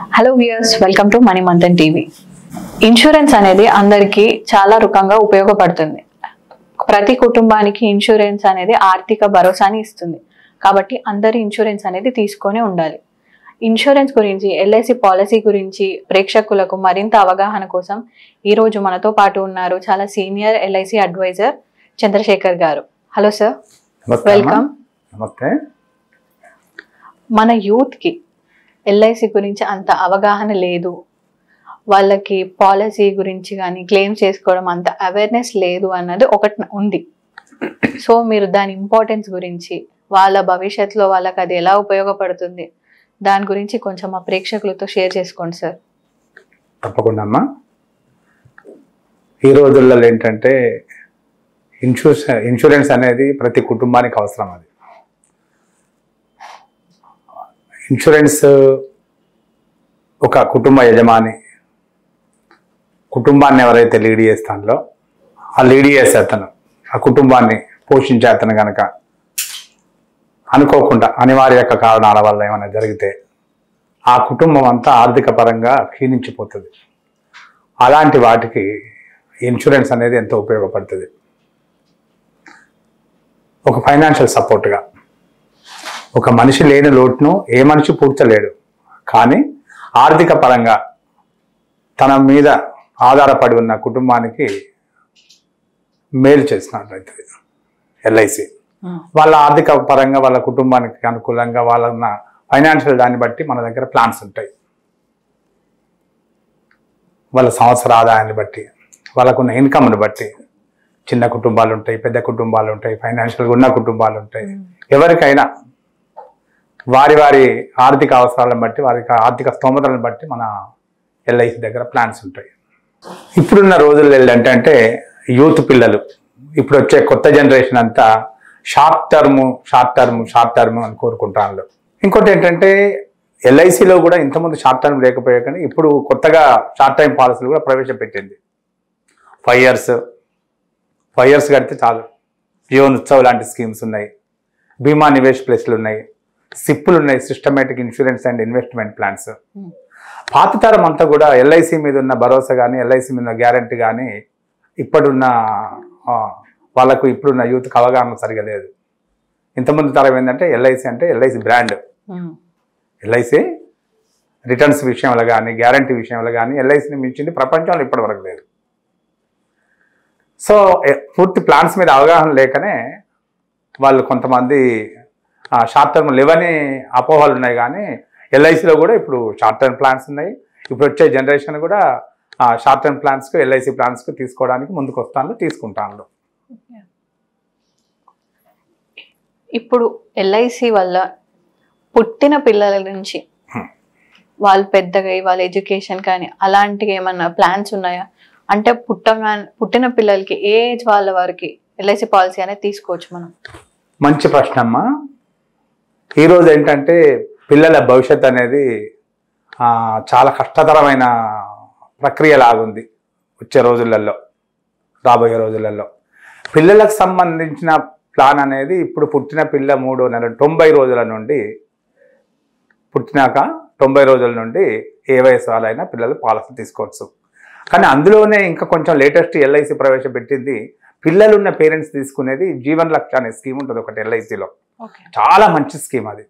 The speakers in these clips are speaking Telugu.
Hello viewers, welcome to money Manthan TV. Insurance అనేది అందరికీ చాలా రకంగా ఉపయోగపడుతుంది. ప్రతి కుటుంబానికి ఇన్సూరెన్స్ అనేది ఆర్థిక భరోసాని ఇస్తుంది. కాబట్టి అందరి ఇన్సూరెన్స్ అనేది తీసుకొని ఉండాలి. ఇన్సూరెన్స్ గురించి, ఎల్ఐసి పాలసీ గురించి ప్రేక్షకులకు మరింత అవగాహన కోసం ఈరోజు మనతో పాటు ఉన్నారు చాలా సీనియర్ ఎల్ఐసి అడ్వైజర్ చంద్రశేఖర్ గారు. Hello sir, welcome. నమస్తే. మన యూత్కి ఎల్ఐసి గురించి అంత అవగాహన లేదు, వాళ్ళకి పాలసీ గురించి కానీ క్లెయిమ్ చేసుకోవడం అంత అవేర్నెస్ లేదు అన్నది ఒకటి ఉంది. సో మీరు దాని ఇంపార్టెన్స్ గురించి, వాళ్ళ భవిష్యత్తులో వాళ్ళకి అది ఎలా ఉపయోగపడుతుంది, దాని గురించి కొంచెం మా ప్రేక్షకులతో షేర్ చేసుకోండి సార్. తప్పకుండా అమ్మా. ఈ రోజుల్లో ఏంటంటే ఇన్సూరెన్స్ అనేది ప్రతి కుటుంబానికి అవసరం. అది ఇన్సూరెన్స్ ఒక కుటుంబ యజమాని కుటుంబాన్ని ఎవరైతే లీడ్ చేస్తానో ఆ లీడ్ చేసే అతను, ఆ కుటుంబాన్ని పోషించే అతను కనుక అనుకోకుండా అనివార్య కారణాల వల్ల ఏమైనా జరిగితే ఆ కుటుంబం అంతా ఆర్థిక పరంగా క్షీణించిపోతుంది. అలాంటి వాటికి ఇన్సూరెన్స్ అనేది ఎంతో ఉపయోగపడుతుంది. ఒక ఫైనాన్షియల్ సపోర్ట్గా, ఒక మనిషి లేని లోటును ఏ మనిషి పూడ్చలేడు, కానీ ఆర్థిక పరంగా తన మీద ఆధారపడి ఉన్న కుటుంబానికి మేలు చేసినట్లయితే ఎల్ఐసి వాళ్ళ ఆర్థిక పరంగా వాళ్ళ కుటుంబానికి అనుకూలంగా వాళ్ళ ఉన్న ఫైనాన్షియల్ దాన్ని బట్టి మన దగ్గర ప్లాన్స్ ఉంటాయి. వాళ్ళ సంవత్సర ఆదాయాన్ని బట్టి, వాళ్ళకున్న ఇన్కమ్ని బట్టి చిన్న కుటుంబాలు ఉంటాయి, పెద్ద కుటుంబాలు ఉంటాయి, ఫైనాన్షియల్గా ఉన్న కుటుంబాలు ఉంటాయి. ఎవరికైనా వారి వారి ఆర్థిక అవసరాలను బట్టి, వారి ఆర్థిక స్తోమతలను బట్టి మన ఎల్ఐసి దగ్గర ప్లాన్స్ ఉంటాయి. ఇప్పుడున్న రోజుల్లో ఏంటంటే యూత్ పిల్లలు, ఇప్పుడు వచ్చే కొత్త జనరేషన్ అంతా షార్ట్ టర్మ్ అని కోరుకుంటాను. ఇంకోటి ఏంటంటే ఎల్ఐసిలో కూడా ఇంతకుముందు షార్ట్ టర్మ్ లేకపోయా, కానీ ఇప్పుడు కొత్తగా షార్ట్ టైం పాలసీలు కూడా ప్రవేశపెట్టింది. 5 years కడితే చాలు. జీవన్ ఉత్సవ్ లాంటి స్కీమ్స్ ఉన్నాయి, బీమా నివేష్ ప్లేస్లు ఉన్నాయి, సిప్పులు ఉన్నాయి, systematic insurance and investment plans. పాత తరం అంతా కూడా ఎల్ఐసి మీద ఉన్న భరోసా కానీ, ఎల్ఐసి మీద ఉన్న గ్యారంటీ కానీ ఇప్పుడున్న వాళ్ళకు, ఇప్పుడున్న యూత్కి అవగాహన సరిగా లేదు. ఇంతకుముందు తరం ఏంటంటే ఎల్ఐసి అంటే ఎల్ఐసి బ్రాండ్, ఎల్ఐసి రిటర్న్స్ విషయంలో కానీ, గ్యారంటీ విషయంలో కానీ ఎల్ఐసిని మించింది ప్రపంచంలో ఇప్పటి వరకు లేదు. సో పూర్తి ప్లాన్స్ మీద అవగాహన లేకనే వాళ్ళు కొంతమంది షార్ట్ టర్మ్ లేవని అపోహలు ఉన్నాయి. కానీ ఎల్ఐసిలో కూడా ఇప్పుడు షార్ట్ టర్మ్ ప్లాన్స్ ఉన్నాయి. ఇప్పుడు వచ్చే జనరేషన్ కూడా షార్ట్ టర్మ్ ప్లాన్స్కు, ఎల్ఐసి ప్లాన్స్కు తీసుకోవడానికి ముందుకు వస్తాను, తీసుకుంటాను. ఇప్పుడు ఎల్ఐసి వల్ల పుట్టిన పిల్లల నుంచి వాళ్ళు పెద్దగా వాళ్ళ ఎడ్యుకేషన్ కానీ అలాంటివి ఏమన్నా ప్లాన్స్ ఉన్నాయా? అంటే పుట్టిన పిల్లలకి ఏ ఏజ్ వాళ్ళ వారికి ఎల్ఐసి పాలసీ అనేది తీసుకోవచ్చు మనం? మంచి ప్రశ్న అమ్మా. ఈరోజు ఏంటంటే పిల్లల భవిష్యత్ అనేది చాలా కష్టతరమైన ప్రక్రియ లాగుంది. వచ్చే రోజులలో, రాబోయే రోజులలో పిల్లలకు సంబంధించిన ప్లాన్ అనేది ఇప్పుడు పుట్టిన పిల్ల 3వ నెల 90 రోజుల నుండి, పుట్టినాక 90 రోజుల నుండి ఏ వయసు వాళ్ళైనా పిల్లలు పాలసీ తీసుకోవచ్చు. కానీ అందులోనే ఇంకా కొంచెం లేటెస్ట్ ఎల్ఐసి ప్రవేశపెట్టింది, పిల్లలున్న పేరెంట్స్ తీసుకునేది జీవన్ లక్ష్య అనే స్కీమ్ ఉంటుంది ఒకటి ఎల్ఐసిలో. చాలా మంచి స్కీమ్ అది.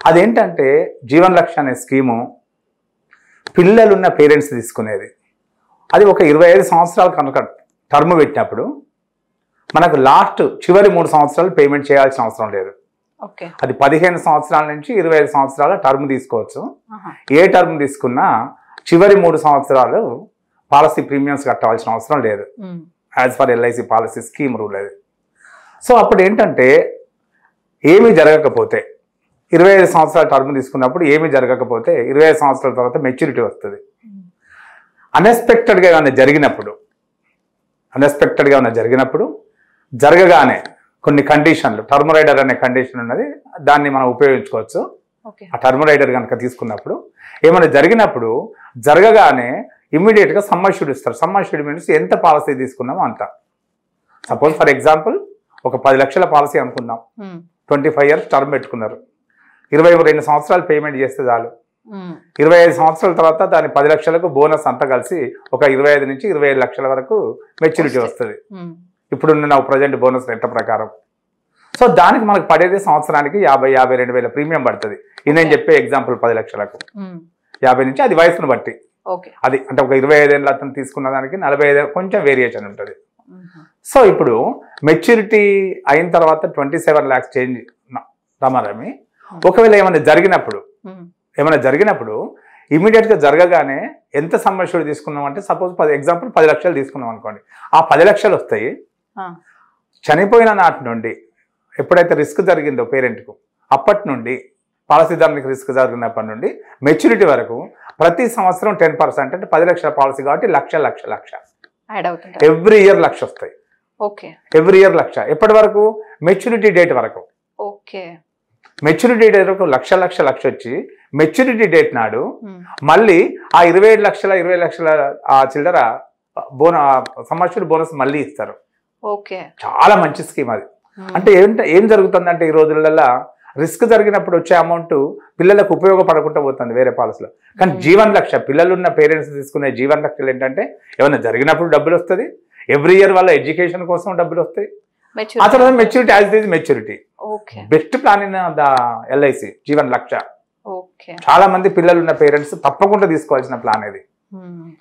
అదేంటంటే జీవన్ లక్ష్య అనే స్కీము పిల్లలున్న పేరెంట్స్ తీసుకునేది. అది ఒక 25 సంవత్సరాలు కనుక టర్మ్ పెట్టినప్పుడు మనకు చివరి 3 సంవత్సరాలు పేమెంట్ చేయాల్సిన అవసరం లేదు. అది 15 సంవత్సరాల నుంచి 25 సంవత్సరాల టర్మ్ తీసుకోవచ్చు. ఏ టర్మ్ తీసుకున్నా చివరి 3 సంవత్సరాలు పాలసీ ప్రీమియమ్స్ కట్టవలసిన అవసరం లేదు. As for LIC policy scheme rule అది. సో అప్పుడు ఏంటంటే ఏమీ జరగకపోతే, 25 సంవత్సరాల టర్మ్ తీసుకున్నప్పుడు ఏమీ జరగకపోతే 25 సంవత్సరాల తర్వాత మెచ్యూరిటీ వస్తుంది. అన్ఎక్స్పెక్టెడ్గా ఏమైనా జరిగినప్పుడు జరగగానే కొన్ని కండిషన్లు, టర్మ్ రైడర్ అనే కండిషన్ ఉన్నది, దాన్ని మనం ఉపయోగించుకోవచ్చు. ఆ టర్మ్ రైడర్ కనుక తీసుకున్నప్పుడు ఏమైనా జరిగినప్పుడు జరగగానే ఇమ్మీడియట్గా సమ్మర్ ఇస్తారు. సమ్మర్ మీన్స్ ఎంత పాలసీ తీసుకున్నామో అంత. సపోజ్ ఫర్ ఎగ్జాంపుల్ ఒక 10 లక్షల పాలసీ అనుకుందాం, 25 years టర్మ్ పెట్టుకున్నారు, 22 సంవత్సరాలు పేమెంట్ చేస్తే చాలు. 25 సంవత్సరాల తర్వాత దాని 10 లక్షలకు బోనస్ అంతా కలిసి ఒక 25 నుంచి 27 లక్షల వరకు మెచ్యూరిటీ వస్తుంది ఇప్పుడున్న ప్రజెంట్ బోనస్ రేట్ల ప్రకారం. సో దానికి మనకు పడేది సంవత్సరానికి 52 వేల ప్రీమియం పడుతుంది. ఇది నేను చెప్పే ఎగ్జాంపుల్ 10 లక్షలకు 50 నుంచి, అది వయసును బట్టి. అది అంటే ఒక 25 ఏళ్ళ అతను తీసుకున్న దానికి 45 కొంచెం వేరియేషన్ ఉంటుంది. సో ఇప్పుడు మెచ్యూరిటీ అయిన తర్వాత 27 lakhs చేంజ్ రమారమి. ఒకవేళ ఏమైనా జరిగినప్పుడు ఇమీడియట్ గా జరగగానే ఎంత సమ్ అష్యూర్డ్ తీసుకున్నాం అంటే సపోజ్ ఎగ్జాంపుల్ 10 లక్షలు తీసుకున్నాం అనుకోండి. ఆ 10 లక్షలు వస్తాయి. చనిపోయిన నాటి నుండి ఎప్పుడైతే రిస్క్ జరిగిందో పేరెంట్కు అప్పటి నుండి పాలసీదారునికి రిస్క్ జరిగినప్పటి నుండి మెచ్యూరిటీ వరకు ప్రతి సంవత్సరం 10% అంటే 10 లక్షల పాలసీ కాబట్టి లక్ష ఎవ్రీ ఇయర్ లక్ష వస్తాయి. ఎవ్రీ ఇయర్ లక్ష. ఎప్పటి వరకు? మెచ్యూరిటీ డేట్ వరకు. మెచ్యూరిటీ డేట్ వరకు లక్ష వచ్చి మెచ్యూరిటీ డేట్ నాడు మళ్ళీ ఆ 27 లక్షల ఆ చిల్లర సంవత్సరం బోనస్ మళ్ళీ ఇస్తారు. చాలా మంచి స్కీమ్ అది. అంటే ఏం జరుగుతుందంటే ఈ రోజులలో రిస్క్ జరిగినప్పుడు వచ్చే అమౌంట్ పిల్లలకు ఉపయోగపడకుండా పోతుంది వేరే పాలసీలో. కానీ జీవన్ లక్ష పిల్లలున్న పేరెంట్స్ తీసుకునే జీవన్ లక్షలు ఏంటంటే ఏమైనా జరిగినప్పుడు డబ్బులు వస్తుంది, ఎవ్రీ ఇయర్ వాళ్ళ ఎడ్యుకేషన్ కోసం డబ్బులు వస్తాయి. ఆ తర్వాత maturity as it is maturity. Best plan in the LIC Jeevan Lakshya. చాలా మంది పిల్లలు ఉన్న పేరెంట్స్ తప్పకుండా తీసుకోవాల్సిన ప్లాన్ ఇది.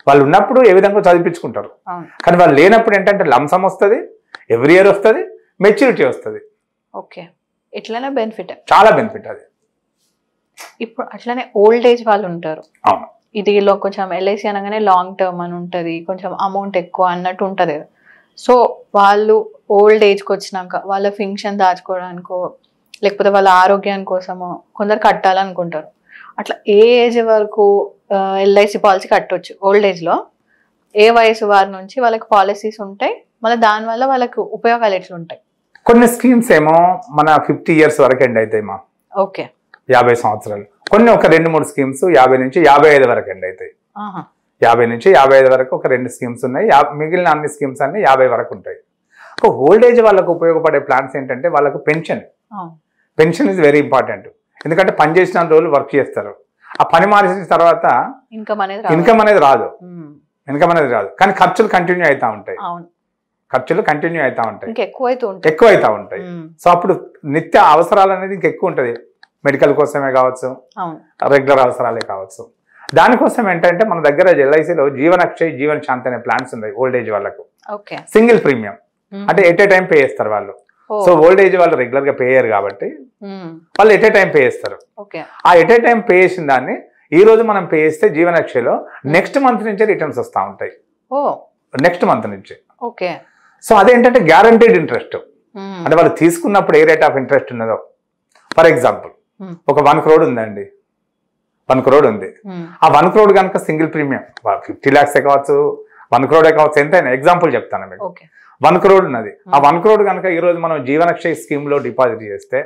వాళ్ళు ఉన్నప్పుడు ఏ విధంగా చదివించుకుంటారు, కానీ వాళ్ళు లేనప్పుడు ఏంటంటే లంసమ్ వస్తుంది, ఎవ్రీ ఇయర్ వస్తుంది, మెచ్యూరిటీ వస్తుంది. ఇట్లానే బెనిఫిట్, చాలా బెనిఫిట్ అది. ఇప్పుడు అట్లానే ఓల్డ్ ఏజ్ వాళ్ళు ఉంటారు. ఇదిలో కొంచెం ఎల్ఐసి అనగానే లాంగ్ టర్మ్ అని ఉంటుంది, కొంచెం అమౌంట్ ఎక్కువ అన్నట్టు ఉంటుంది. సో వాళ్ళు ఓల్డ్ ఏజ్కి వచ్చినాక వాళ్ళ ఫింక్షన్ దాచుకోవడానికో లేకపోతే వాళ్ళ ఆరోగ్యాని కోసమో కొందరు కట్టాలనుకుంటారు. అట్లా ఏ ఏజ్ వరకు ఎల్ఐసి పాలసీ కట్టవచ్చు? ఓల్డ్ ఏజ్లో ఏ వయసు వారి నుంచి వాళ్ళకి పాలసీస్ ఉంటాయి, మళ్ళీ దానివల్ల వాళ్ళకు ఉపయోగాలు ఎట్లా ఉంటాయి? కొన్ని స్కీమ్స్ ఏమో మన 50 years వరకు ఎండ్ అవుతాయి మా. 50 సంవత్సరాలు. కొన్ని ఒక 2-3 స్కీమ్స్ 50 నుంచి 55 వరకు ఎండ్ అవుతాయి. 50 నుంచి 55 వరకు ఒక 2 స్కీమ్స్ ఉన్నాయి. మిగిలిన అన్ని స్కీమ్స్ అన్ని 50 వరకు ఉంటాయి. ఒక ఓల్డ్ ఏజ్ వాళ్ళకు ఉపయోగపడే ప్లాన్స్ ఏంటంటే వాళ్ళకు pension. Pension is very important. ఎందుకంటే పని చేసిన రోజులు వర్క్ చేస్తారు, ఆ పని మానేసిన తర్వాత ఇన్కమ్ అనేది రాదు. కానీ ఖర్చులు కంటిన్యూ అవుతా ఉంటాయి. ఎక్కువ అవుతా ఉంటాయి. సో అప్పుడు నిత్య అవసరాలు అనేది ఇంకెక్కువ ఉంటుంది. మెడికల్ కోసమే కావచ్చు, రెగ్యులర్ అవసరాలే కావచ్చు. దానికోసం ఏంటంటే మన దగ్గర ఎల్ఐసిలో జీవన్ అక్షయ్, జీవన్ శాంతి అనే ప్లాన్స్ ఉన్నాయి ఓల్డ్ ఏజ్ వాళ్ళకు. సింగిల్ ప్రీమియం అంటే ఎట్ ఏ టైం పే చేస్తారు వాళ్ళు. సో ఓల్డ్ ఏజ్ వాళ్ళు రెగ్యులర్ గా పే చేయరు కాబట్టి వాళ్ళు ఎట్ ఏ టైం పే చేస్తారు. ఆ ఎట్ ఏ టైం పే చేసిన దాన్ని ఈ రోజు మనం పే చేస్తే జీవన్ అక్షయ్లో నెక్స్ట్ మంత్ నుంచే రిటర్న్స్ వస్తూ ఉంటాయి. నెక్స్ట్ మంత్ నుంచి. సో అదేంటంటే గ్యారంటీడ్ ఇంట్రెస్ట్. అంటే వాళ్ళు తీసుకున్నప్పుడు ఏ రేట్ ఆఫ్ ఇంట్రెస్ట్ ఉన్నదో, ఫర్ ఎగ్జాంపుల్ ఒక 1 crore ఉందండి, 1 crore ఉంది. ఆ 1 crore కనుక సింగిల్ ప్రీమియం 50 lakhs కావచ్చు, 1 crore కావచ్చు, ఎంతైనా ఎగ్జాంపుల్ చెప్తాను మీకు. 1 crore ఉన్నది. ఆ 1 crore కనుక ఈ రోజు మనం జీవనక్షయ్ స్కీమ్ లో డిపాజిట్ చేస్తే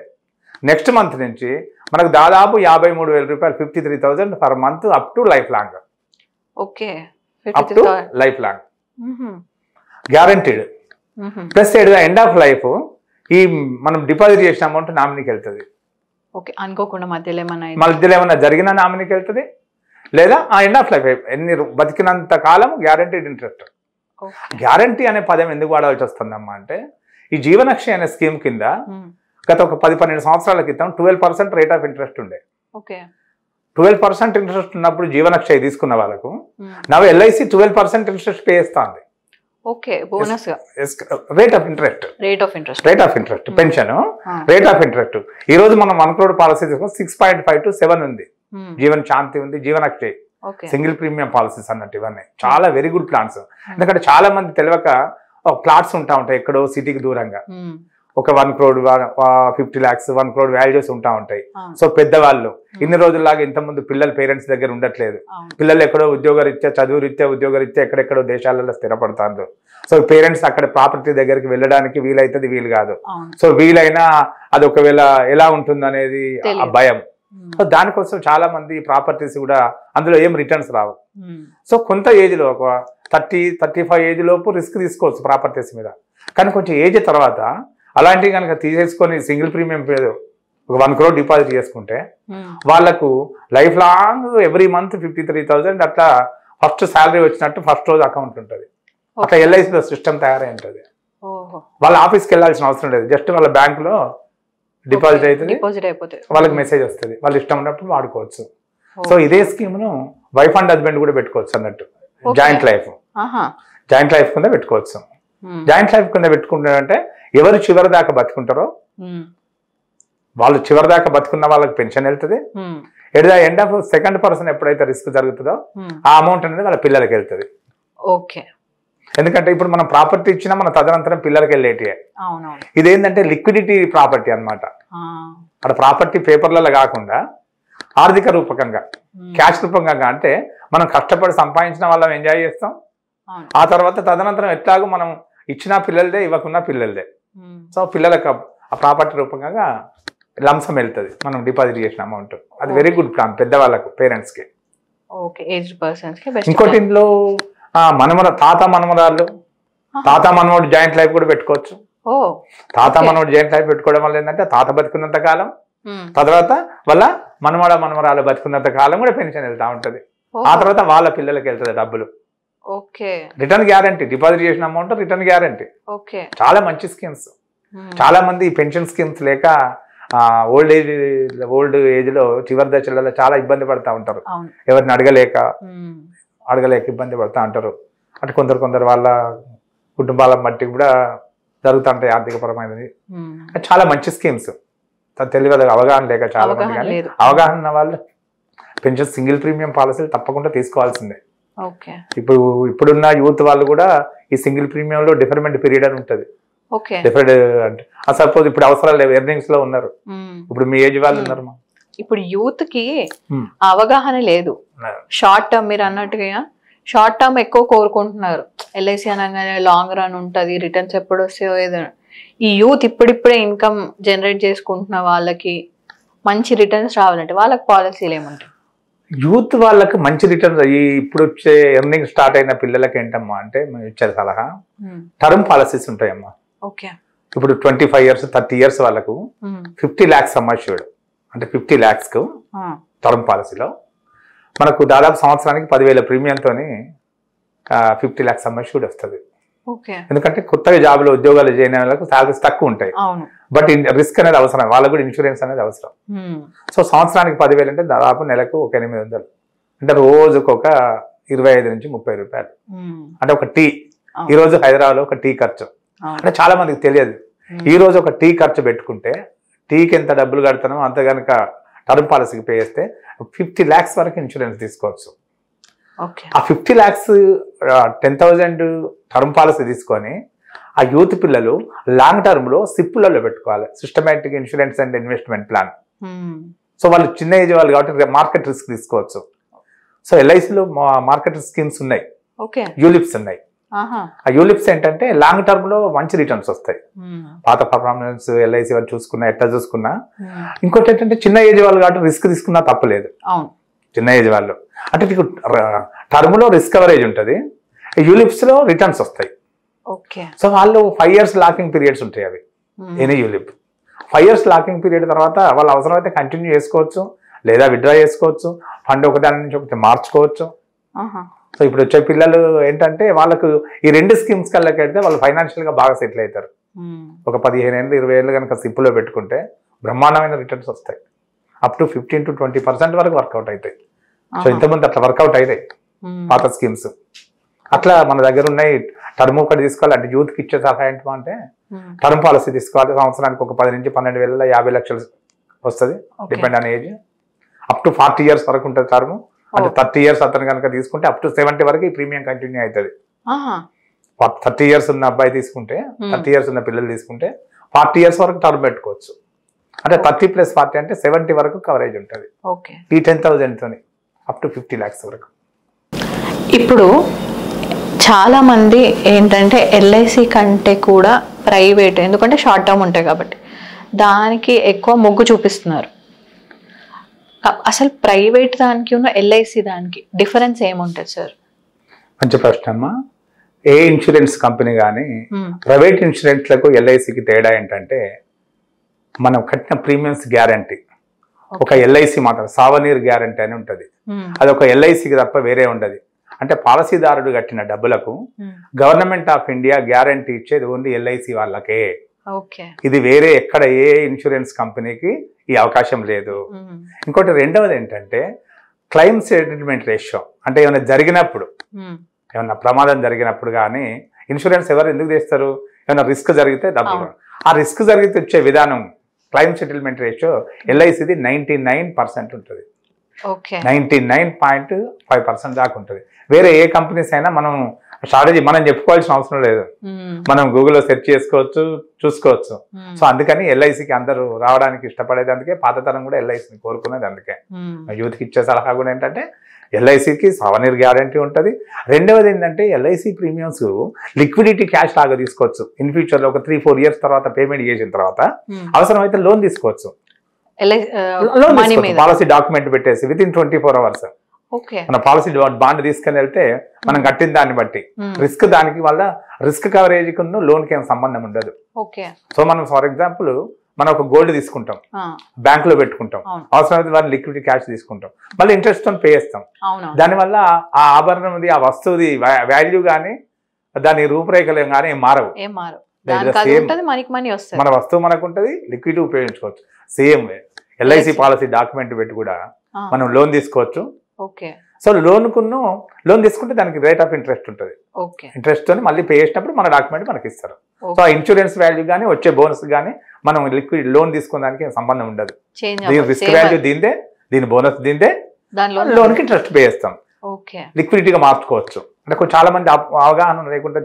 నెక్స్ట్ మంత్ నుంచి మనకు దాదాపు 53,000 రూపాయలు, 53,000 per month up to life long. Life long guaranteed. Plus at the end of life ఈ మనం డిపాజిట్ చేసిన అమౌంట్ నామినీకి వెళ్తుంది. అనుకోకుండా మధ్యలో ఏమన్నా జరిగిన నామినీకి వెళ్తుంది, లేదా ఆ ఎండ్ ఆఫ్ లైఫ్ ఎన్ని బతికినంత కాలం గ్యారంటీడ్ ఇంట్రెస్ట్. గ్యారంటీ అనే పదం ఎందుకు వాడాల్సి వస్తుందమ్మా అంటే ఈ జీవనక్షయ్ అనే స్కీమ్ కింద గత ఒక 10-12 సంవత్సరాల క్రితం 12% రేట్ ఆఫ్ ఇంట్రెస్ట్ ఉండే. 12% ఇంట్రెస్ట్ ఉన్నప్పుడు జీవనక్షయ్ తీసుకున్న వాళ్ళకు నవ్వు ఎల్ఐసి 12% ఇంట్రెస్ట్ పే చేస్తుంది. Rate of interest pension rate of interest. ఈ రోజు మనం 1 crore పాలసీ తీసుకుని 6.5 to 7 ఉంది. జీవన్ శాంతి ఉంది, జీవనక్షయ్ సింగిల్ ప్రీమియం పాలసీస్ అన్నట్టు. ఇవన్నీ చాలా వెరీ గుడ్ ప్లాన్స్. ఎందుకంటే చాలా మంది తెలియక ప్లాట్స్ ఉంటాయి ఎక్కడో సిటీకి దూరంగా. ఒక 1 crore 50 lakhs 1 crore వాల్యూస్ ఉంటాయి. సో పెద్దవాళ్ళు ఇన్ని రోజుల్లాగా ఇంతకుముందు పిల్లలు పేరెంట్స్ దగ్గర ఉండట్లేదు. పిల్లలు ఎక్కడో ఉద్యోగరీత్యా, చదువురీత్యా, ఉద్యోగరీత్యా ఎక్కడెక్కడో దేశాలలో స్థిరపడతారు. సో పేరెంట్స్ అక్కడ ప్రాపర్టీ దగ్గరికి వెళ్ళడానికి వీలైతుంది, వీలు కాదు. సో వీలైనా అది ఒకవేళ ఎలా ఉంటుంది అనేది ఆ భయం. సో దానికోసం చాలా మంది ప్రాపర్టీస్ కూడా అందులో ఏం రిటర్న్స్ రావు. సో కొంత ఏజ్ లో ఒక 30-35 ఏజ్ లోపు రిస్క్ తీసుకోవచ్చు ప్రాపర్టీస్ మీద. కానీ కొంచెం ఏజ్ తర్వాత అలాంటివి కనుక తీసేసుకొని సింగిల్ ప్రీమియం ఒక 1 crore డిపాజిట్ చేసుకుంటే వాళ్ళకు లైఫ్ లాంగ్ ఎవ్రీ మంత్ 53,000 అట్లా ఫస్ట్ శాలరీ వచ్చినట్టు ఫస్ట్ రోజు అకౌంట్ ఉంటుంది. అట్లా ఎల్ఐసిలో సిస్టమ్ తయారై ఉంటుంది. వాళ్ళ ఆఫీస్కి వెళ్ళాల్సిన అవసరం లేదు, జస్ట్ వాళ్ళ బ్యాంకులో డిపాజిట్ అవుతుంది, వాళ్ళకి మెసేజ్ వస్తుంది, వాళ్ళు ఇష్టం ఉన్నప్పుడు వాడుకోవచ్చు. సో ఇదే స్కీమ్ను వైఫ్ అండ్ హస్బెండ్ కూడా పెట్టుకోవచ్చు అన్నట్టు. జాయింట్ లైఫ్ కింద పెట్టుకోవచ్చు. జాయింట్ లైఫ్ కింద పెట్టుకుంటారంటే ఎవరు చివరి దాకా బతుకుంటారో వాళ్ళు చివరి దాకా బతుకున్న వాళ్ళకి పెన్షన్ వెళ్తుంది. At the end of second person ఎప్పుడైతే రిస్క్ జరుగుతుందో ఆ అమౌంట్ అనేది వాళ్ళ పిల్లలకి వెళ్తుంది. ఓకే. ఎందుకంటే ఇప్పుడు మనం ప్రాపర్టీ ఇచ్చినా మన తదనంతరం పిల్లలకి వెళ్ళేటి. ఇదేంటంటే లిక్విడిటీ ప్రాపర్టీ అన్నమాట. అక్కడ ప్రాపర్టీ పేపర్లలో కాకుండా ఆర్థిక రూపకంగా క్యాష్ రూపకంగా, అంటే మనం కష్టపడి సంపాదించిన వాళ్ళం ఎంజాయ్ చేస్తాం. ఆ తర్వాత తదనంతరం ఎట్లాగో మనం ఇచ్చిన పిల్లలదే ఇవ్వకున్నా పిల్లలదే. సో పిల్లలకు ఆ ప్రాపర్టీ రూపకంగా లంసం వెళ్తుంది మనం డిపాజిట్ చేసిన అమౌంట్. అది వెరీ గుడ్ ప్లాన్ పెద్దవాళ్ళకు, పేరెంట్స్ కి. ఇంకోటి ఇంట్లో తాత మనవడు జాయింట్ లైఫ్ కూడా పెట్టుకోవచ్చు. తాత మనవడు జాయింట్ లైఫ్ పెట్టుకోవడం వల్ల ఏంటంటే తాత బతుకున్నంత కాలం, తర్వాత వాళ్ళ మనవరాలు బతుకున్నంత కాలం కూడా పెన్షన్ వెళ్తా ఉంటది. ఆ తర్వాత వాళ్ళ పిల్లలకి వెళ్తుంది డబ్బులు. రిటర్న్ గ్యారంటీ, డిపాజిట్ చేసిన అమౌంట్ రిటర్న్ గ్యారంటీ. చాలా మంచి స్కీమ్స్. చాలా మంది పెన్షన్ స్కీమ్స్ లేక ఓల్డ్ ఏజ్ లో చివరి దశలలో చాలా ఇబ్బంది పడతా ఉంటారు. ఎవరిని అడగలేక ఇబ్బంది పడతా ఉంటారు. అంటే కొందరు వాళ్ళ కుటుంబాల బట్టి కూడా జరుగుతూ ఉంటాయి ఆర్థికపరమైనది. చాలా మంచి స్కీమ్స్. తెలియదు అవగాహన లేక చాలా మంది, కానీ అవగాహన ఉన్న వాళ్ళు పెన్షన్ సింగిల్ ప్రీమియం పాలసీలు తప్పకుండా తీసుకోవాల్సిందే. ఇప్పుడున్న యూత్ వాళ్ళు కూడా ఈ సింగిల్ ప్రీమియం లో డిఫరెంట్ పీరియడ్ అని ఉంటుంది. డిఫరెంట్ అంటే సపోజ్ ఇప్పుడు అవసరాలు లేవు, ఎర్నింగ్స్ లో ఉన్నారు, ఇప్పుడు మీ ఏజ్ వాళ్ళు ఉన్నారు. ఇప్పుడు యూత్ కి అవగాహన లేదు. షార్ట్ టర్మ్, మీరు అన్నట్టుగా షార్ట్ టర్మ్ ఎక్కువ కోరుకుంటున్నారు. ఎల్ఐసి అనగానే లాంగ్ రన్ ఉంటది, రిటర్న్స్ ఎప్పుడు వస్తాయో ఏదో. ఈ యూత్ ఇప్పుడిప్పుడే ఇన్కమ్ జనరేట్ చేసుకుంటున్న వాళ్ళకి మంచి రిటర్న్స్ రావాలంటే వాళ్ళకి పాలసీలు ఏమంటారు? యూత్ వాళ్ళకి మంచి రిటర్న్స్ ఇప్పుడు వచ్చే ఎర్నింగ్ స్టార్ట్ అయిన పిల్లలకి ఏంటమ్మా అంటే మేము ఇచ్చే సలహా టర్మ్ పాలసీస్ ఉంటాయమ్మా. ఇప్పుడు 25 years 30 years వాళ్ళకు 50 lakhs సమ్ అష్యూర్డ్, అంటే 50 lakhs కు టర్మ్ పాలసీలో మనకు దాదాపు సంవత్సరానికి 10,000 ప్రీమియంతో 50 lakhs సమ్ అష్యూర్డ్ వస్తుంది. ఎందుకంటే కొత్తగా జాబ్లో ఉద్యోగాలు చేయని వాళ్ళకు సాలరీస్ తక్కువ ఉంటాయి, బట్ రిస్క్ అనేది అవసరం, వాళ్ళకు కూడా ఇన్సూరెన్స్ అనేది అవసరం. సో సంవత్సరానికి 10,000 అంటే దాదాపు నెలకు ఒక 800, అంటే రోజుకు ఒక 25 నుంచి 30 రూపాయలు. అంటే ఒక టీ, ఈ రోజు హైదరాబాద్లో ఒక టీ ఖర్చు అంటే చాలా మందికి తెలియదు. ఈ రోజు ఒక టీ ఖర్చు పెట్టుకుంటే టీకి ఎంత డబ్బులు కడతానో అంత కనుక టర్మ్ పాలసీకి పే చేస్తే 50 lakhs వరకు ఇన్సూరెన్స్ తీసుకోవచ్చు. ఆ 50 lakhs 10,000 టర్మ్ పాలసీ తీసుకొని ఆ యూత్ పిల్లలు లాంగ్ టర్మ్ లో సిప్పులలో పెట్టుకోవాలి, systematic insurance and investment plan. So వాళ్ళు చిన్న ఏజ్ వాళ్ళు కాబట్టి మార్కెట్ రిస్క్ తీసుకోవచ్చు. సో ఎల్ఐసిలో మార్కెట్ స్కీమ్స్ ఉన్నాయి, యూలిప్స్ ఉన్నాయి. ఆ యూలిప్స్ ఏంటంటే లాంగ్ టర్మ్ లో మంచి రిటర్న్స్ వస్తాయి. పాత పర్ఫార్మెన్స్ ఎల్ఐసి వాళ్ళు చూసుకున్నా ఎట్లా చూసుకున్నా. ఇంకోటి ఏంటంటే చిన్న ఏజ్ వాళ్ళు కాబట్టి రిస్క్ తీసుకున్నా తప్పలేదు. చిన్న ఏజ్ వాళ్ళు అంటే మీకు టర్మ్ లో రిస్క్ కవరేజ్ ఉంటుంది, యూలిప్స్ లో రిటర్న్స్ వస్తాయి. సో వాళ్ళు 5 years లాకింగ్ పీరియడ్స్ ఉంటాయి. అవి any ULIP 5 years locking period తర్వాత వాళ్ళు అవసరమైతే కంటిన్యూ చేసుకోవచ్చు, లేదా విత్డ్రా చేసుకోవచ్చు, ఫండ్ ఒకదాని నుంచి ఒకటి మార్చుకోవచ్చు. సో ఇప్పుడు వచ్చే పిల్లలు ఏంటంటే వాళ్ళకు ఈ 2 స్కీమ్స్ కల్లా కడితే వాళ్ళు ఫైనాన్షియల్ గా బాగా సెటిల్ అవుతారు. ఒక 15 ఏళ్ళు 20 ఏళ్ళు కనుక సిప్పులో పెట్టుకుంటే బ్రహ్మాండమైన రిటర్న్స్ వస్తాయి. అప్ టు 15 to 20% వరకు వర్కౌట్ అవుతాయి. సో ఇంతమంది అట్లా వర్కౌట్ అవుతాయి పాత స్కీమ్స్. అట్లా మన దగ్గర ఉన్నాయి. టర్మ్ ఒకటి తీసుకోవాలి అంటే యూత్కి ఇచ్చే సలహా ఏంటంటే టర్మ్ పాలసీ తీసుకోవాలి. సంవత్సరానికి ఒక 10 నుంచి 12 వేల 50 లక్షలు వస్తుంది, depend on age. Up to 40 years వరకు ఉంటుంది టర్మ్. అంటే 30 years అతను కనుక తీసుకుంటే అప్ టు 70 వరకు ఈ ప్రీమియం కంటిన్యూ అవుతుంది. 30 years ఉన్న అబ్బాయి తీసుకుంటే, 30 years ఉన్న పిల్లలు తీసుకుంటే 40 years వరకు టర్మ్ పెట్టుకోవచ్చు. అంటే 30 + 40 అంటే 70 వరకు కవరేజ్ ఉంటుంది. ఈ 10,000 తోని అప్ టు 50 lakhs వరకు. ఇప్పుడు చాలా మంది ఏంటంటే ఎల్ఐసి కంటే కూడా ప్రైవేట్, ఎందుకంటే షార్ట్ టర్మ్ ఉంటాయి కాబట్టి దానికి ఎక్కువ మొగ్గు చూపిస్తున్నారు. అసలు ప్రైవేట్ దానికి ఉన్న ఎల్ఐసి దానికి డిఫరెన్స్ ఏముంటుంది సార్? మంచి ప్రశ్న అమ్మా. ఏ ఇన్సూరెన్స్ కంపెనీ కానీ ప్రైవేట్ ఇన్సూరెన్స్లకు ఎల్ఐసికి తేడా ఏంటంటే మనం కట్టిన ప్రీమియమ్స్ గ్యారంటీ. ఒక ఎల్ఐసి మాత్రం సావనీర్ గ్యారంటీ అని ఉంటుంది. అది ఒక ఎల్ఐసికి తప్ప వేరే ఉండదు. అంటే పాలసీదారుడు కట్టిన డబ్బులకు గవర్నమెంట్ ఆఫ్ ఇండియా గ్యారంటీ ఇచ్చేది ఓన్లీ ఎల్ఐసి వాళ్ళకే. ఇది వేరే ఎక్కడ ఏ ఇన్సూరెన్స్ కంపెనీకి ఈ అవకాశం లేదు. ఇంకోటి రెండవది ఏంటంటే క్లెయిమ్ సెటిల్మెంట్ రేషియో. అంటే ఏమైనా జరిగినప్పుడు, ఏమన్నా ప్రమాదం జరిగినప్పుడు కానీ ఇన్సూరెన్స్ ఎవరు ఎందుకు చేస్తారు? ఏమైనా రిస్క్ జరిగితే డబ్బులు. ఆ రిస్క్ జరిగితే వచ్చే విధానం క్లెయిమ్ సెటిల్మెంట్ రేషియో ఎల్ఐసిది 99% ఉంటుంది. 99.5% దాకా ఉంటుంది. వేరే ఏ కంపెనీస్ అయినా మనం స్ట్రాటజీ మనం చెప్పుకోవాల్సిన అవసరం లేదు. మనం గూగుల్లో సెర్చ్ చేసుకోవచ్చు, చూసుకోవచ్చు. సో అందుకని ఎల్ఐసికి అందరూ రావడానికి ఇష్టపడేది అందుకే. పాత తరం కూడా ఎల్ఐసిని కోరుకునేది అందుకే. యూత్కి ఇచ్చే సలహా కూడా ఏంటంటే ఎల్ఐసికి సావనీర్ గ్యారంటీ ఉంటుంది. రెండవది ఏంటంటే ఎల్ఐసి ప్రీమియమ్స్ లిక్విడిటీ క్యాష్ లాగా తీసుకోవచ్చు. ఇన్ ఫ్యూచర్ లో ఒక 3-4 years తర్వాత పేమెంట్ చేసిన తర్వాత అవసరమైతే లోన్ తీసుకోవచ్చు. పాలసీ డాక్యుమెంట్ పెట్టేసి విత్ ఇన్ 24 hours మన పాలసీ బాండ్ తీసుకుని వెళ్తే మనం కట్టిన దాన్ని బట్టి రిస్క్ దానికి వల్ల రిస్క్ కవరేజ్ కు లోన్ కి ఏం సంబంధం ఉండదు. సో మనం ఫర్ ఎగ్జాంపుల్ మనం ఒక గోల్డ్ తీసుకుంటాం, బ్యాంక్ లో పెట్టుకుంటాం, అవసరమైతే వాళ్ళు లిక్విడిటీ క్యాష్ తీసుకుంటాం, మళ్ళీ ఇంట్రెస్ట్ తో పే చేస్తాం. దానివల్ల ఆ ఆభరణం ఆ వస్తువుది వాల్యూ కానీ దాని రూపురేఖలు కానీ ఏం మారవు. మన వస్తువు మనకు ఉంటుంది, లిక్విడ్ ఉపయోగించుకోవచ్చు. సేమ్ ఎల్ఐసి పాలసీ డాక్యుమెంట్ పెట్టి కూడా మనం లోన్ తీసుకోవచ్చు. సో లోన్ తీసుకుంటే దానికి రేట్ ఆఫ్ ఇంట్రెస్ట్ ఉంటుంది. ఇంట్రెస్ట్ తో మళ్ళీ పే చేసినప్పుడు మన డాక్యుమెంట్ మనకి ఇస్తారు. సో ఆ ఇన్సూరెన్స్ వాల్యూ కానీ వచ్చే బోనస్ కానీ మనం లిక్విడ్ లోన్ తీసుకునే దానికి సంబంధం ఉండదు. దీని రిస్క్ వాల్యూ దీందే, దీని బోనస్ దీందే, లోన్ కి ఇంట్రెస్ట్ పే చేస్తాం. లిక్విడిటీగా మార్చుకోవచ్చు. అంటే చాలా మంది అవగాహన లేకుండా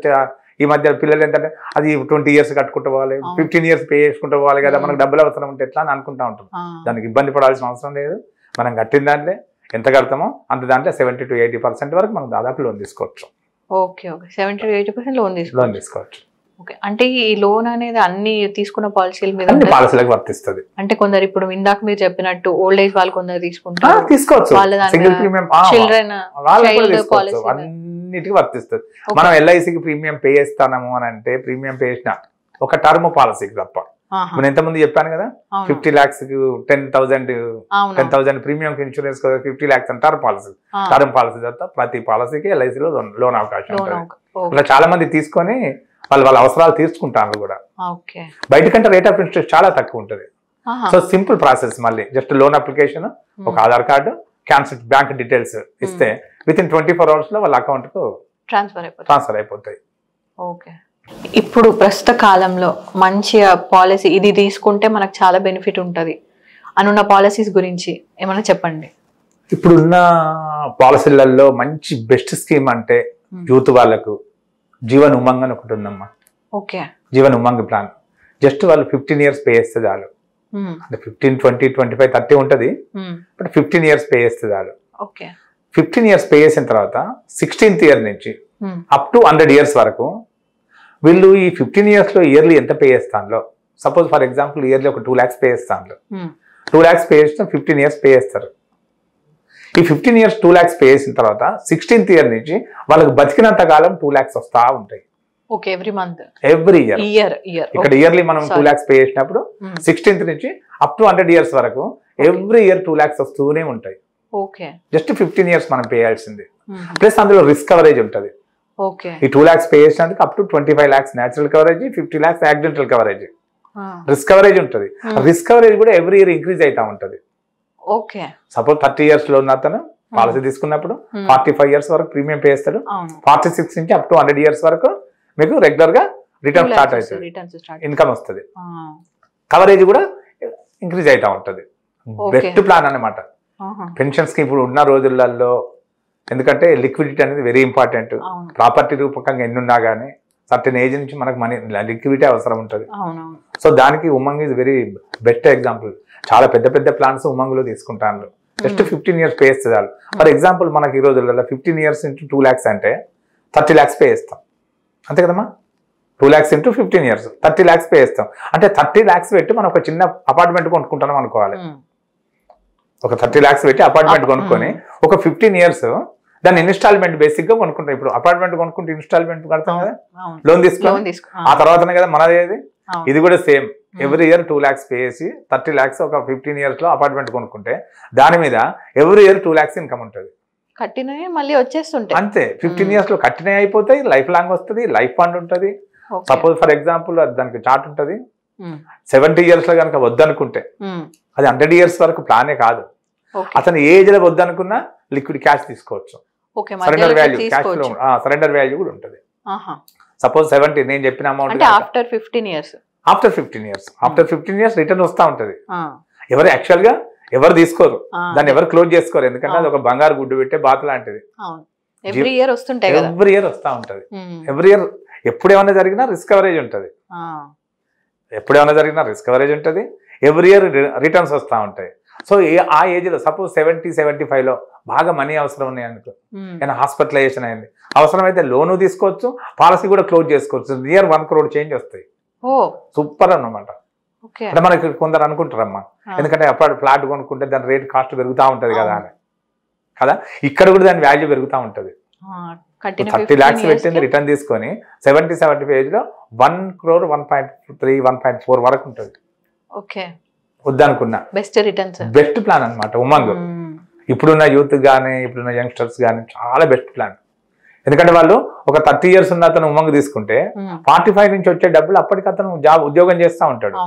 ఈ మధ్య పిల్లలు ఏంటంటే అది 20 years కట్టుకుంటూ పోవాలి, 15 years పే చేసుకుంటూ పోవాలి కదా, మనకు డబ్బులు అవసరం ఉంటే ఎట్లా అని అనుకుంటా ఉంటాం. దానికి ఇబ్బంది పడాల్సిన అవసరం లేదు. మనం కట్టిన దాంట్లో ఎంత కడతామో అంత దాంట్లో 70 to 80% వరకు మనం దాదాపు లోన్ తీసుకోవచ్చు. 70 to 80% లోన్ తీసుకోవచ్చు. అంటే ఈ లోన్ అనేది అన్ని తీసుకున్న పాలసీల మీద పాలసీలకు వర్తిస్తుంది. అంటే కొందరు ఇప్పుడు ఇందాక మీరు చెప్పినట్టు ఓల్డ్ ఏజ్ వాళ్ళు కొందరు తీసుకుంటారు, తీసుకోవచ్చు. చిల్డ్రన్ అన్నిటికీ వర్తిస్తుంది. మనం ఎల్ఐసికి ప్రీమియం పే చేస్తాము అని అంటే ప్రీమియం పే చేసిన ఒక టర్మ్ పాలసీకి తప్ప. నేను ఎంతమంది చెప్పాను కదా, 50 lakhs 10,000 ప్రీమియం ఇన్సూరెన్స్ 50 lakhs అంటారు పాలసీ. టర్మ్ పాలసీ తప్ప ప్రతి పాలసీకి ఎల్ఐసిలో లోన్ అవకాశం ఉంటుంది. ఇలా చాలా మంది తీసుకొని వాళ్ళ అవసరాలు తీర్చుకుంటారు కూడా. బయటకంటే రేట్ ఆఫ్ ఇంట్రెస్ట్ చాలా తక్కువ ఉంటుంది. So simple process. మళ్ళీ జస్ట్ లోన్ అప్లికేషన్, ఒక Aadhaar card, cancel bank details ఇస్తే విత్ ఇన్ 24 hours లో వాళ్ళ అకౌంట్ కు ట్రాన్స్ఫర్ అయిపోతాయి. ఇప్పుడు ప్రస్తుత కాలంలో మంచి పాలసీ ఇది తీసుకుంటే మనకు చాలా బెనిఫిట్ ఉంటుంది అనున్న పాలసీస్ గురించి ఏమైనా చెప్పండి. ఇప్పుడున్న పాలసీలలో మంచి బెస్ట్ స్కీమ్ అంటే యూత్ వాళ్ళకు జీవన్ ఉమంగ్ అని ఒకటి ఉందమ్మా. జీవన్ ఉమంగ్ ప్లాన్. జస్ట్ వాళ్ళు 15 years పే చేస్తే చాలు. అంటే 15, 20, 25, 30 ఉంటుంది, బట్ 15 years పే చేస్తే చాలు. 15 years పే చేసిన తర్వాత 16th year నుంచి అప్ టు 100 years వరకు వీళ్ళు ఈ 15 years లో ఇయర్లీ ఎంత పే చేస్తాను, సపోజ్ ఫర్ ఎగ్జాంపుల్ ఇయర్లీ ఒక 2 lakhs పే చేస్తాను, 2 lakhs పే చేస్తే 15 years పే చేస్తారు. ఈ 15 years 2 lakhs పే చేసిన తర్వాత 16th year నుంచి వాళ్ళకి బతికినంత కాలం 2 lakhs వస్తా ఉంటాయి. Every year. ఇక్కడ ఇయర్లీ మనం 2 lakhs పే చేసినప్పుడు 16th నుంచి అప్ టు 100 years వరకు ఎవ్రీ ఇయర్ 2 lakhs వస్తూనే ఉంటాయి. జస్ట్ 15 years మనం పే చేయాల్సింది. ప్లస్ అందులో రిస్క్ కవరేజ్ ఉంటుంది. ఈ 2 lakhs పే చేసినందుకు up to 25 lakhs natural coverage, 50 lakhs accidental coverage, risk coverage ఉంటుంది. రిస్క్ కవరేజ్ కూడా ఎవ్రీ ఇయర్ ఇంక్రీజ్ అవుతా ఉంటుంది. సపోజ్ 30 years లో ఉన్న అతను పాలసీ తీసుకున్నప్పుడు 45 years వరకు ప్రీమియం పే చేస్తాడు. 46 నుంచి అప్ టు 100 years వరకు మీకు రెగ్యులర్ గా రిటర్న్ స్టార్ట్ అవుతుంది, ఇన్కమ్ వస్తుంది. కవరేజ్ కూడా ఇంక్రీజ్ అవుతా ఉంటుంది. బెస్ట్ ప్లాన్ అన్నమాట పెన్షన్స్ కి ఇప్పుడు ఉన్న రోజులలో. ఎందుకంటే లిక్విడిటీ అనేది వెరీ ఇంపార్టెంట్. ప్రాపర్టీ రూపకంగా ఎన్ని ఉన్నా కానీ సర్టెన్ ఏజ్ నుంచి మనకు మనీ లిక్విడిటీ అవసరం ఉంటుంది. సో దానికి Umang is very best example. చాలా పెద్ద పెద్ద ప్లాన్స్ ఉమంగ్లో తీసుకుంటాను. జస్ట్ 15 years పే చేస్తే చాలు. ఫర్ ఎగ్జాంపుల్ మనకి ఈ రోజులలో 15 years into 2 lakhs అంటే 30 lakhs పే చేస్తాం, అంతే కదమ్మా. 2 lakhs into 15 years 30 lakhs pay చేస్తాం. అంటే 30 lakhs పెట్టి మనం ఒక చిన్న అపార్ట్మెంట్ కొనుక్కుంటాం అనుకోవాలి. ఒక 30 lakhs పెట్టి అపార్ట్మెంట్ కొనుక్కొని ఒక 15 years దాన్ని ఇన్స్టాల్మెంట్ బేసిక్ గా కొనుక్కుంటాం. ఇప్పుడు అపార్ట్మెంట్ కొనుక్కుంటే ఇన్స్టాల్మెంట్ కడతాం కదా, లోన్ తీసుకుని ఆ తర్వాతనే కదా మనది. ఇది కూడా same every year 2 lakhs pay చేసి 30 lakhs ఒక 15 years లో అపార్ట్మెంట్ కొనుక్కుంటే దాని మీద ఎవ్రీ ఇయర్ 2 lakhs ఇన్కమ్ ఉంటుంది. కట్టినవి మళ్ళీ వచ్చేస్తుంటాయి అంతే 15 years లో కట్టినవి అయిపోతాయి, లైఫ్ లాంగ్ వస్తుంది, లైఫ్ ఫండ్ ఉంటుంది. సపోజ్ ఫర్ ఎగ్జాంపుల్ దానికి చార్ట్ ఉంటుంది. 70 years లో కనుక వద్దనుకుంటే అది 100 years వరకు ప్లానే కాదు. అతను ఏ ఏజ్ లో వద్దనుకున్నా లిక్విడ్ క్యాష్ తీసుకోవచ్చు. సరెండర్ వాల్యూ క్యాష్ లో సరెండర్ వాల్యూ కూడా ఉంటుంది. సపోజ్ 70 నేను చెప్పిన amount after 15 years after 15 years return వస్తూ ఉంటుంది. ఎవరు యాక్చువల్ గా ఎవరు తీసుకోరు, దాన్ని ఎవరు క్లోజ్ చేసుకోరు, ఎందుకంటే అది ఒక బంగారు గుడ్డు పెట్టే బాత్ లాంటిది. ఎవ్రీ ఇయర్ వస్తుంటాయి, ఎవ్రీ ఇయర్ వస్తూ ఉంటుంది. ఎవ్రీ ఇయర్ ఎప్పుడు ఏమైనా జరిగినా రిస్క్ కవరేజ్ ఉంటుంది, ఎప్పుడు ఏమైనా జరిగినా రిస్క్ కవరేజ్ ఉంటుంది. ఎవ్రీ ఇయర్ రిటర్న్స్ వస్తూ ఉంటాయి. సో ఆ ఏజ్ లో సపోజ్ 70-75 లో బాగా మనీ అవసరం ఉన్నాయి అనుకో, ఏమైనా హాస్పిటలైజేషన్ అయింది, అవసరమైతే లోను తీసుకోవచ్చు, పాలసీ కూడా క్లోజ్ చేసుకోవచ్చు. నియర్ 1 crore చేంజ్ వస్తాయి. సూపర్ అన్నమాట. అంటే మనకి కొందరు అనుకుంటారమ్మా, ఎందుకంటే అప్పుడు ఫ్లాట్ కొనుక్కుంటే దాని రేట్ కాస్ట్ పెరుగుతూ ఉంటది కదా అని కదా, ఇక్కడ కూడా దాని వాల్యూ పెరుగుతూ ఉంటది. 30 lakhs పెట్టింది రిటర్న్ తీసుకొని 70-75 ఏజ్ లో 1 crore 1.3-1.4 వరకు ఉంటుంది. వద్దనుకున్నా బెస్ట్ ప్లాన్ అనమాట ఉమంగ్. ఇప్పుడున్న యూత్ కానీ ఇప్పుడున్న యంగ్స్టర్స్ కానీ చాలా బెస్ట్ ప్లాన్. ఎందుకంటే వాళ్ళు ఒక 30 years ఉన్న అతను ఉమంగ్ తీసుకుంటే 45 నుంచి వచ్చే డబ్బులు అప్పటికి అతను ఉద్యోగం చేస్తూ ఉంటాడు.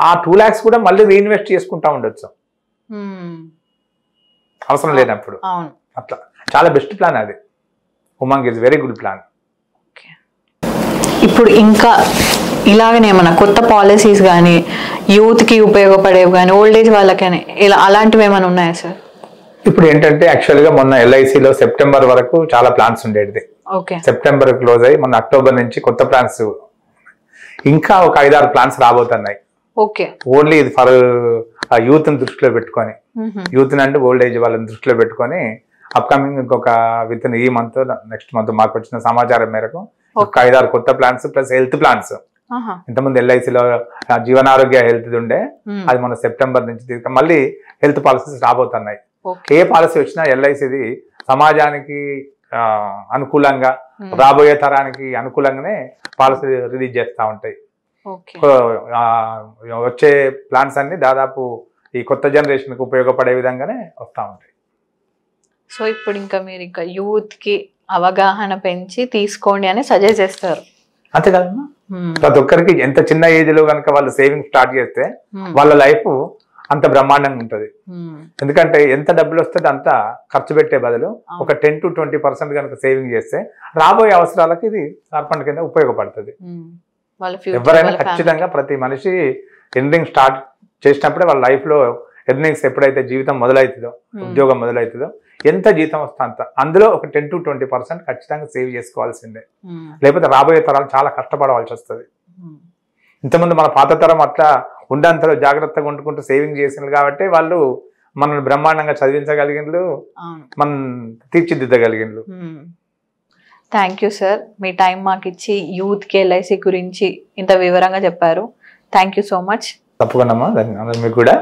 ఆ 2 lakhs కూడా మళ్ళీ రీఇన్వెస్ట్ చేసుకుంటా ఉండొచ్చు అవసరం లేనప్పుడు. అట్లా చాలా బెస్ట్ ప్లాన్ అది. Umang is very good plan. ఇప్పుడు ఇంకా ఇలాగనే ఏమన్నా కొత్త పాలసీస్ కానీ యూత్కి ఉపయోగపడేవి కానీ ఓల్డ్ ఏజ్ వాళ్ళకని ఇలా అలాంటివి ఏమైనా ఉన్నాయా సార్? ఇప్పుడు ఏంటంటే యాక్చువల్గా మొన్న ఎల్ఐసిలో సెప్టెంబర్ వరకు చాలా ప్లాన్స్ ఉండేది. సెప్టెంబర్ క్లోజ్ అయ్యి మొన్న అక్టోబర్ నుంచి కొత్త ప్లాన్స్ ఇంకా ఒక 5-6 ప్లాన్స్ రాబోతున్నాయి. ఓన్లీ ఇది ఫర్ యూత్ ని దృష్టిలో పెట్టుకొని, యూత్ అంటే ఓల్డ్ ఏజ్ వాళ్ళని దృష్టిలో పెట్టుకొని అప్కమింగ్ ఇంకొక విత్ ఇన్ ఈ మంత్ నెక్స్ట్ మంత్ మాకు వచ్చిన సమాచారం మేరకు ఒక 5-6 కొత్త ప్లాన్స్ ప్లస్ హెల్త్ ప్లాన్స్. ఇంతకుముందు ఎల్ఐసిలో జీవనారోగ్య హెల్త్ ఉండే, అది మన సెప్టెంబర్ నుంచి మళ్ళీ హెల్త్ పాలసీస్ రాబోతున్నాయి. ఏ పాలసీ వచ్చినా ఎల్ఐసిది సమాజానికి అనుకూలంగా రాబోయే తరానికి అనుకూలంగానే పాలసీ రిలీజ్ చేస్తూ ఉంటాయి. వచ్చే ప్లాన్స్ అన్ని దాదాపు ఈ కొత్త జనరేషన్ కి ఉపయోగపడే విధంగానే వస్తూ ఉంటాయి. సో ఇప్పుడు ఇంకా మీరు ఇంకా యూత్ కి అవగాహన పెంచి తీసుకోండి అని సజెస్ట్ చేస్తారు, అంతే కదమ్మా. ప్రతి ఒక్కరికి ఎంత చిన్న ఏజ్ లో కనుక వాళ్ళు సేవింగ్ స్టార్ట్ చేస్తే వాళ్ళ లైఫ్ అంత బ్రహ్మాండంగా ఉంటుంది. ఎందుకంటే ఎంత డబ్బులు వస్తే అంత ఖర్చు పెట్టే బదులు ఒక 10-20% కనుక సేవింగ్ చేస్తే రాబోయే అవసరాలకి ఇది కార్పండ్ కింద ఉపయోగపడుతుంది. ఎవరైనా ఖచ్చితంగా ప్రతి మనిషి ఎర్నింగ్ స్టార్ట్ చేసినప్పుడే వాళ్ళ లైఫ్ లో ఎర్నింగ్స్ ఎప్పుడైతే జీవితం మొదలవుతుందో, ఉద్యోగం మొదలవుతుందో, ఎంత జీతం వస్తే అంత అందులో ఒక 10-20% ఖచ్చితంగా సేవ్ చేసుకోవాల్సిందే. లేకపోతే రాబోయే తరాలు చాలా కష్టపడవలసి వస్తుంది. ఇంతకుముందు మన పాత తరం అట్లా ఉండంతలో జాగ్రత్తగా వండుకుంటూ సేవింగ్ చేసినారు కాబట్టి వాళ్ళు మనల్ని బ్రహ్మాండంగా చదివించగలిగినలు, మనం తీర్చిదిద్దగలిగినలు. థ్యాంక్ యూ సార్, మీ టైం మాకు ఇచ్చి యూత్కి ఎల్ఐసి గురించి ఇంత వివరంగా చెప్పారు. Thank you so much. తప్పకుండా ధన్యవాదాలు మీకు కూడా.